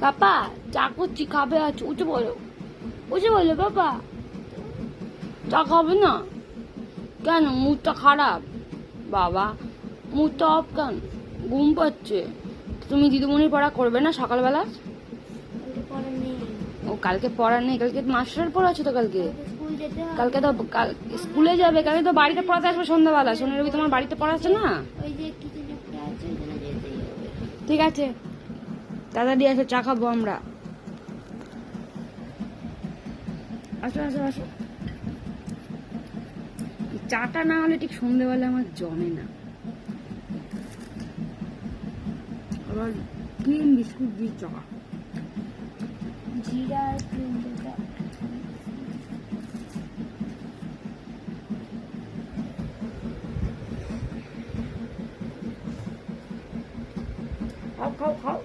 পাপা চা করছি, খাবে? আছে উঠে বলো, উঠে বলো পাপা চা খাবে না কেন? মুডটা খারাপ বাবা, মুডটা অফ কেন? ঘুম পাচ্ছে। তুমি দিদিমণির পড়া করবে না সকালবেলা? ও কালকে পড়া নেই, কালকে মাস্টার পড়া আছে তো। কালকে তো স্কুলে যাবে, কালকে তো বাড়িতে পড়াতে আসবে সন্ধ্যাবেলা। শনি রবি তোমার বাড়িতে পড়াচ্ছে না? ঠিক আছে, তাড়াতাড়ি আসো, চা খাবো আমরা। আসো আসো আসো। চাটা না হলে ঠিক সন্ধ্যেবেলা আমার জমে না। আবার ক্রিম বিস্কুট দিয়ে চা, জিরা আর ক্রিম যেটা। খাও খাও খাও।